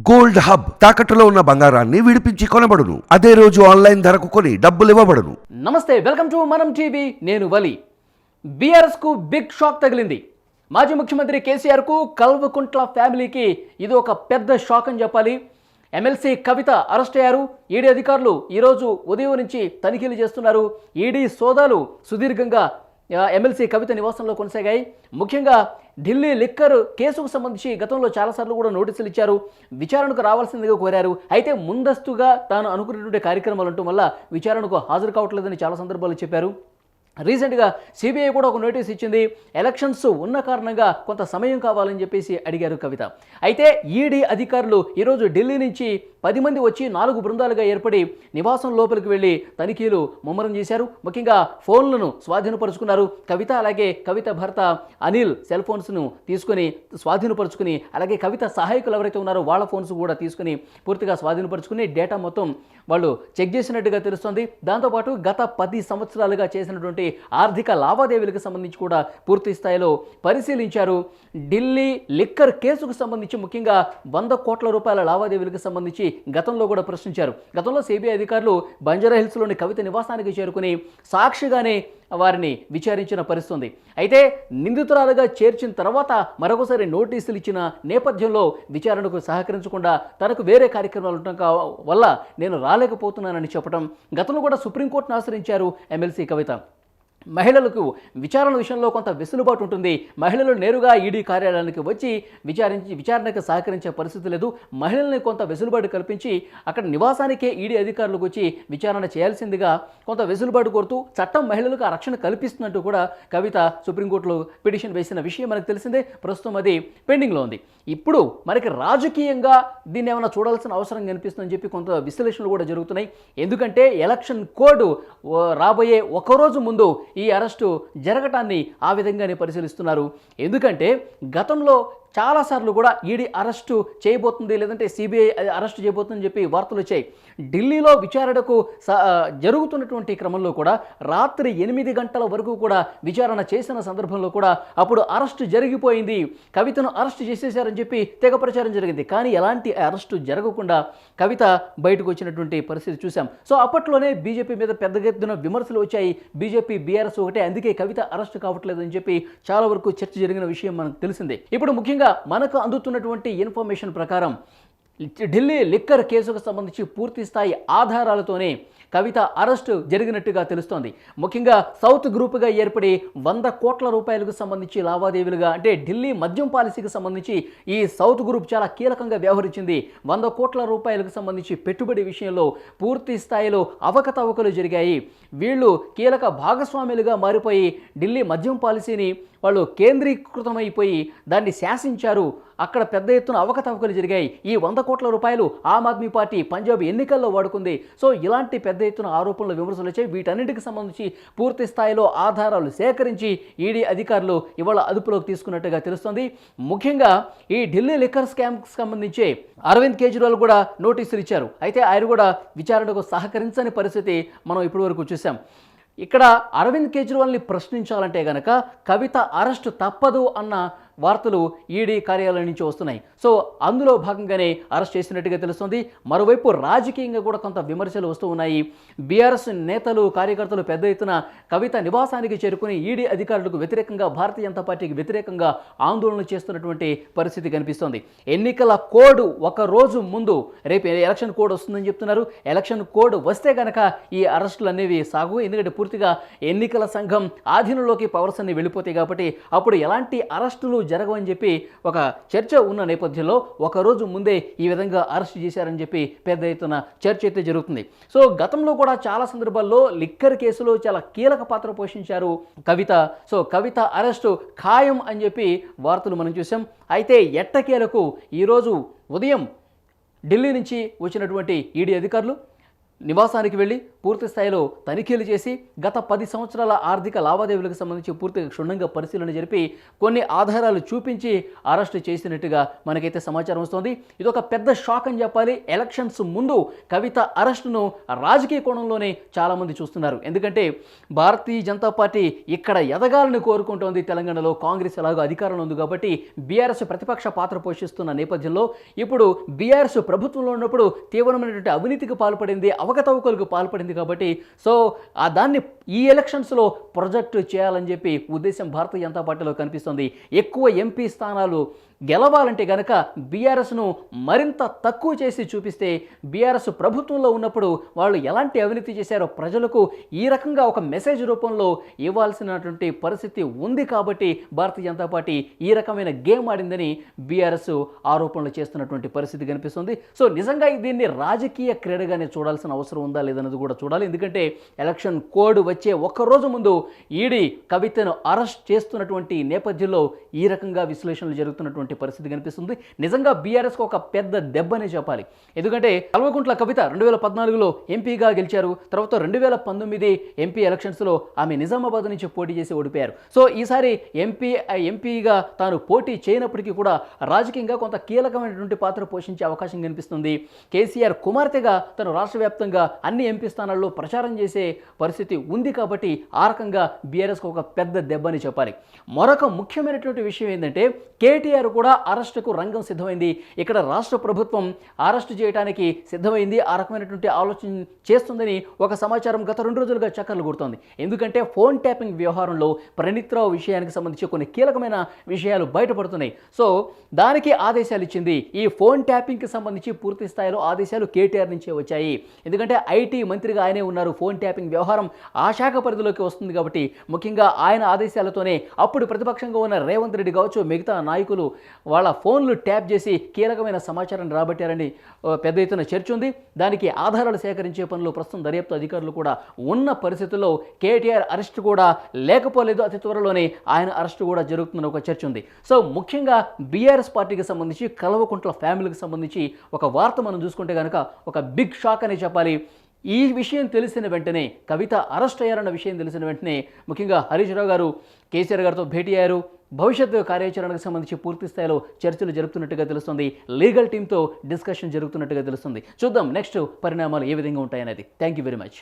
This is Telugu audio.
గోల్డ్ హబ్ తాకట్టులో ఉన్న బంగారాన్ని విడిపించి కొనబడును. అదే రోజు ఆన్లైన్ ధరకు కొని డబ్బులు ఇవ్వబడును. నమస్తే, వెల్కమ్ టు మనం టీవీ. నేను వలి. బీఆర్ఎస్కు బిగ్ షాక్ తగిలింది. మాజీ ముఖ్యమంత్రి కేసీఆర్కు, కల్వకుంట్ల ఫ్యామిలీకి ఇది ఒక పెద్ద షాక్ అని చెప్పాలి. ఎమ్మెల్సీ కవిత అరెస్ట్ అయ్యారు. ఈడీ అధికారులు ఈరోజు ఉదయం నుంచి తనిఖీలు చేస్తున్నారు. ఈడీ సోదాలు సుదీర్ఘంగా ఎమ్మెల్సీ కవిత నివాసంలో కొనసాగాయి. ముఖ్యంగా ఢిల్లీ లిక్కర్ కేసుకు సంబంధించి గతంలో చాలాసార్లు కూడా నోటీసులు ఇచ్చారు, విచారణకు రావాల్సిందిగా కోరారు. అయితే ముందస్తుగా తాను అనుకున్నటువంటి కార్యక్రమాలు ఉండటం వల్ల విచారణకు హాజరు కావట్లేదని చాలా సందర్భాలు చెప్పారు. రీసెంట్గా సిబిఐ కూడా ఒక నోటీస్ ఇచ్చింది. ఎలక్షన్స్ ఉన్న కారణంగా కొంత సమయం కావాలని చెప్పేసి అడిగారు కవిత. అయితే ఈడీ అధికారులు ఈరోజు ఢిల్లీ నుంచి 10 మంది వచ్చి 4 బృందాలుగా ఏర్పడి నివాసం లోపలికి వెళ్ళి తనిఖీలు ముమ్మరం చేశారు. ముఖ్యంగా ఫోన్లను స్వాధీనపరుచుకున్నారు. కవిత అలాగే కవిత భర్త అనిల్ సెల్ ఫోన్స్ను తీసుకొని స్వాధీనపరుచుకుని, అలాగే కవిత సహాయకులు ఎవరైతే ఉన్నారో వాళ్ళ ఫోన్స్ కూడా తీసుకుని పూర్తిగా స్వాధీనపరుచుకుని డేటా మొత్తం వాళ్ళు చెక్ చేసినట్టుగా తెలుస్తుంది. దాంతోపాటు గత 10 సంవత్సరాలుగా చేసినటువంటి ఆర్థిక లావాదేవీలకు సంబంధించి కూడా పూర్తి స్థాయిలో పరిశీలించారు. ఢిల్లీ లిక్కర్ కేసుకు సంబంధించి ముఖ్యంగా 100 కోట్ల రూపాయల లావాదేవీలకు సంబంధించి గతంలో కూడా ప్రశ్నించారు. గతంలో సిబిఐ అధికారులు బంజారాహిల్స్లోని కవిత నివాసానికి చేరుకుని సాక్షిగానే వారిని విచారించిన పరిస్థితుంది. అయితే నిందితురాలుగా చేర్చిన తర్వాత మరొకసారి నోటీసులు ఇచ్చిన నేపథ్యంలో విచారణకు సహకరించకుండా తనకు వేరే కార్యక్రమాలు ఉండటం వల్ల నేను రాలేకపోతున్నానని చెప్పడం. గతంలో కూడా సుప్రీంకోర్టును ఆశ్రయించారు ఎమ్మెల్సీ కవిత. మహిళలకు విచారణ విషయంలో కొంత వెసులుబాటు ఉంటుంది. మహిళలు నేరుగా ఈడీ కార్యాలయానికి వచ్చి విచారణకు సహకరించే పరిస్థితి లేదు. మహిళల్ని కొంత వెసులుబాటు కల్పించి అక్కడ నివాసానికే ఈడీ అధికారులకు వచ్చి విచారణ చేయాల్సిందిగా కొంత వెసులుబాటు కోరుతూ చట్టం మహిళలకు ఆ రక్షణ కల్పిస్తున్నట్టు కూడా కవిత సుప్రీంకోర్టులో పిటిషన్ వేసిన విషయం మనకు తెలిసిందే. ప్రస్తుతం అది పెండింగ్లో ఉంది. ఇప్పుడు మనకి రాజకీయంగా దీన్ని ఏమైనా చూడాల్సిన అవసరం కనిపిస్తుందని చెప్పి కొంత విశ్లేషణలు కూడా జరుగుతున్నాయి. ఎందుకంటే ఎలక్షన్ కోడ్ రాబోయే ఒకరోజు ముందు ఈ అరెస్టు జరగటాన్ని ఆ విధంగానే పరిశీలిస్తున్నారు. ఎందుకంటే గతంలో చాలాసార్లు కూడా ఈడీ అరెస్టు చేయబోతుంది, లేదంటే సిబిఐ అరెస్టు చేయబోతుందని చెప్పి వార్తలు వచ్చాయి. ఢిల్లీలో విచారణకు జరుగుతున్నటువంటి క్రమంలో కూడా రాత్రి 8 గంటల వరకు కూడా విచారణ చేసిన సందర్భంలో కూడా అప్పుడు అరెస్టు జరిగిపోయింది, కవితను అరెస్టు చేసేశారని చెప్పి తెగ ప్రచారం జరిగింది. కానీ ఎలాంటి అరెస్టు జరగకుండా కవిత బయటకు వచ్చినటువంటి పరిస్థితి చూసాం. సో అప్పట్లోనే బీజేపీ మీద పెద్ద ఎత్తున విమర్శలు వచ్చాయి. బీజేపీ బీఆర్ఎస్ ఒకటే, అందుకే కవిత అరెస్టు కావట్లేదని చెప్పి చాలా వరకు చర్చ జరిగిన విషయం మనకు తెలిసిందే. ఇప్పుడు ముఖ్యంగా మనకు అందుతున్నటువంటి ఇన్ఫర్మేషన్ ప్రకారం ఢిల్లీ లిక్కర్ కేసుకు సంబంధించి పూర్తి స్థాయి ఆధారాలతోనే కవిత అరెస్టు జరిగినట్టుగా తెలుస్తోంది. ముఖ్యంగా సౌత్ గ్రూప్గా ఏర్పడి 100 కోట్ల రూపాయలకు సంబంధించి లావాదేవీలుగా, అంటే ఢిల్లీ మద్యం పాలసీకి సంబంధించి ఈ సౌత్ గ్రూప్ చాలా కీలకంగా వ్యవహరించింది. 100 కోట్ల రూపాయలకు సంబంధించి పెట్టుబడి విషయంలో పూర్తి స్థాయిలో అవకతవకలు జరిగాయి. వీళ్ళు కీలక భాగస్వాములుగా మారిపోయి ఢిల్లీ మద్యం పాలసీని వాళ్ళు కేంద్రీకృతమైపోయి దాన్ని శాసించారు. అక్కడ పెద్ద ఎత్తున అవకతవకలు జరిగాయి. ఈ 100 కోట్ల రూపాయలు ఆమ్ ఆద్మీ పార్టీ పంజాబ్ ఎన్నికల్లో వాడుకుంది. సో ఇలాంటి పెద్ద ఎత్తున ఆరోపణలు, విమర్శలు వచ్చాయి. వీటన్నిటికి సంబంధించి పూర్తి స్థాయిలో ఆధారాలు సేకరించి ఈడీ అధికారులు ఇవాళ అదుపులోకి తీసుకున్నట్టుగా తెలుస్తోంది. ముఖ్యంగా ఈ ఢిల్లీ లిక్కర్ స్కామ్కి సంబంధించి అరవింద్ కేజ్రీవాల్ కూడా నోటీసులు ఇచ్చారు. అయితే ఆయన కూడా విచారణకు సహకరించని పరిస్థితి మనం ఇప్పటి వరకు చూసాం. ఇక్కడ అరవింద్ కేజ్రీవాల్ని ప్రశ్నించాలంటే గనక కవిత అరెస్టు తప్పదు అన్న వార్తలు ఈడీ కార్యాలయం నుంచి వస్తున్నాయి. సో అందులో భాగంగానే అరెస్ట్ చేసినట్టుగా తెలుస్తుంది. మరోవైపు రాజకీయంగా కూడా కొంత విమర్శలు వస్తూ ఉన్నాయి. బీఆర్ఎస్ నేతలు, కార్యకర్తలు పెద్ద ఎత్తున కవిత నివాసానికి చేరుకుని ఈడీ అధికారులకు వ్యతిరేకంగా, భారతీయ జనతా పార్టీకి వ్యతిరేకంగా ఆందోళన చేస్తున్నటువంటి పరిస్థితి కనిపిస్తోంది. ఎన్నికల కోడ్ ఒక రోజు ముందు, రేపు ఎలక్షన్ కోడ్ వస్తుందని చెప్తున్నారు. ఎలక్షన్ కోడ్ వస్తే కనుక ఈ అరెస్టులు అనేవి సాగు. ఎందుకంటే పూర్తిగా ఎన్నికల సంఘం ఆధీనంలోకి పవర్స్ అన్ని వెళ్ళిపోతాయి కాబట్టి అప్పుడు ఎలాంటి అరెస్టులు జరగవని చెప్పి ఒక చర్చ ఉన్న నేపథ్యంలో ఒకరోజు ముందే ఈ విధంగా అరెస్ట్ చేశారని చెప్పి పెద్ద ఎత్తున చర్చ అయితే జరుగుతుంది. సో గతంలో కూడా చాలా సందర్భాల్లో లిక్కర్ కేసులో చాలా కీలక పాత్ర పోషించారు కవిత. సో కవిత అరెస్టు ఖాయం అని చెప్పి వార్తలు మనం చూసాం. అయితే ఎట్టకేలకు ఈరోజు ఉదయం ఢిల్లీ నుంచి వచ్చినటువంటి ఈడీ అధికారులు నివాసానికి వెళ్ళి పూర్తి స్థాయిలో తనిఖీలు చేసి గత 10 సంవత్సరాల ఆర్థిక లావాదేవీలకు సంబంధించి పూర్తిగా క్షుణ్ణంగా పరిశీలన జరిపి కొన్ని ఆధారాలు చూపించి అరెస్టు చేసినట్టుగా మనకైతే సమాచారం వస్తుంది. ఇది ఒక పెద్ద షాక్ అని చెప్పాలి. ఎలక్షన్స్ ముందు కవిత అరెస్టును రాజకీయ కోణంలోనే చాలామంది చూస్తున్నారు. ఎందుకంటే భారతీయ జనతా పార్టీ ఇక్కడ ఎదగాలని కోరుకుంటోంది. తెలంగాణలో కాంగ్రెస్ ఎలాగో అధికారంలో ఉంది కాబట్టి బీఆర్ఎస్ ప్రతిపక్ష పాత్ర పోషిస్తున్న నేపథ్యంలో ఇప్పుడు బీఆర్ఎస్ ప్రభుత్వంలో ఉన్నప్పుడు తీవ్రమైనటువంటి అవినీతికి పాల్పడింది, అవకతవకలకు పాల్పడింది కాబట్టి సో దాన్ని ఈ ఎలక్షన్స్లో ప్రొజెక్ట్ చేయాలని చెప్పి ఉద్దేశం భారతీయ జనతా పార్టీలో కనిపిస్తుంది. ఎక్కువ ఎంపీ స్థానాలు గెలవాలంటే కనుక బీఆర్ఎస్ను మరింత తక్కువ చేసి చూపిస్తే బీఆర్ఎస్ ప్రభుత్వంలో ఉన్నప్పుడు వాళ్ళు ఎలాంటి అవినీతి చేశారో ప్రజలకు ఈ రకంగా ఒక మెసేజ్ రూపంలో ఇవ్వాల్సినటువంటి పరిస్థితి ఉంది కాబట్టి భారతీయ జనతా పార్టీ ఈ రకమైన గేమ్ ఆడిందని బీఆర్ఎస్ ఆరోపణలు చేస్తున్నటువంటి పరిస్థితి కనిపిస్తుంది. సో నిజంగా దీన్ని రాజకీయ క్రీడగానే చూడాల్సిన అవసరం ఉందా లేదన్నది కూడా చూడాలి. ఎందుకంటే ఎలక్షన్ కోడ్ వచ్చే ఒక్కరోజు ముందు ఈడీ కవితను అరెస్ట్ చేస్తున్నటువంటి నేపథ్యంలో ఈ రకంగా విశ్లేషణలు జరుగుతున్నటువంటి పరిస్థితి కనిపిస్తుంది. నిజంగా బీఆర్ఎస్కి ఒక పెద్ద దెబ్బనే చెప్పాలి. ఎందుకంటే కల్వకుంట్ల కవిత 2014లో ఎంపీగా గెలిచారు. తర్వాత 2019 ఎంపీ ఎలక్షన్స్లో ఆమె నిజామాబాద్ నుంచి పోటీ చేసి ఓడిపోయారు. సో ఈసారి ఎంపీగా తాను పోటీ చేయనప్పటికీ కూడా రాజకీయంగా కొంత కీలకమైనటువంటి పాత్ర పోషించే అవకాశం కనిపిస్తుంది. కేసీఆర్ కుమార్తెగా తను రాష్ట్ర వ్యాప్తంగా అన్ని ఎంపీ స్థానాల్లో ప్రచారం చేసే పరిస్థితి ఉంది కాబట్టి ఆ రకంగా బీఆర్ఎస్కి ఒక పెద్ద దెబ్బని చెప్పాలి. మరొక ముఖ్యమైనటువంటి విషయం ఏంటంటే కేటీఆర్ కూడా అరెస్టుకు రంగం సిద్ధమైంది. ఇక్కడ రాష్ట్ర ప్రభుత్వం అరెస్టు చేయడానికి సిద్ధమైంది. ఆ రకమైనటువంటి ఆలోచన చేస్తుందని ఒక సమాచారం గత 2 రోజులుగా చక్కర్లు కొడుతోంది. ఎందుకంటే ఫోన్ ట్యాపింగ్ వ్యవహారంలో ప్రణీత్ రావు విషయానికి సంబంధించి కొన్ని కీలకమైన విషయాలు బయటపడుతున్నాయి. సో దానికి ఆదేశాలు ఇచ్చింది. ఈ ఫోన్ ట్యాపింగ్కి సంబంధించి పూర్తి స్థాయిలో ఆదేశాలు కేటీఆర్ నుంచే వచ్చాయి. ఎందుకంటే ఐటీ మంత్రిగా ఆయనే ఉన్నారు. ఫోన్ ట్యాపింగ్ వ్యవహారం ఆ శాఖ పరిధిలోకి వస్తుంది కాబట్టి ముఖ్యంగా ఆయన ఆదేశాలతోనే అప్పుడు ప్రతిపక్షంగా ఉన్న రేవంత్ రెడ్డి కావచ్చు, మిగతా నాయకులు వాళ్ళ ఫోన్లు ట్యాప్ చేసి కీలకమైన సమాచారాన్ని రాబట్టారని పెద్ద ఎత్తున చర్చ ఉంది. దానికి ఆధారాలు సేకరించే పనులు ప్రస్తుతం దర్యాప్తు అధికారులు కూడా ఉన్న పరిస్థితుల్లో కేటీఆర్ అరెస్ట్ కూడా లేకపోలేదు. అతి త్వరలోనే ఆయన అరెస్ట్ కూడా జరుగుతుందని ఒక చర్చ ఉంది. సో ముఖ్యంగా బీఆర్ఎస్ పార్టీకి సంబంధించి కల్వకుంట్ల ఫ్యామిలీకి సంబంధించి ఒక వార్త మనం చూసుకుంటే కనుక ఒక బిగ్ షాక్ అనే చెప్పాలి. ఈ విషయం తెలిసిన వెంటనే కవిత అరెస్ట్ అయ్యారన్న విషయం తెలిసిన వెంటనే ముఖ్యంగా హరీష్ రావు గారు కేసీఆర్ గారితో భేటీ అయ్యారు. భవిష్యత్తు కార్యాచరణకు సంబంధించి పూర్తి స్థాయిలో చర్చలు జరుపుతున్నట్టుగా తెలుస్తుంది. లీగల్ టీంతో డిస్కషన్ జరుగుతున్నట్టుగా తెలుస్తుంది. చూద్దాం నెక్స్ట్ పరిణామాలు ఏ విధంగా ఉంటాయనేది. Thank you very much.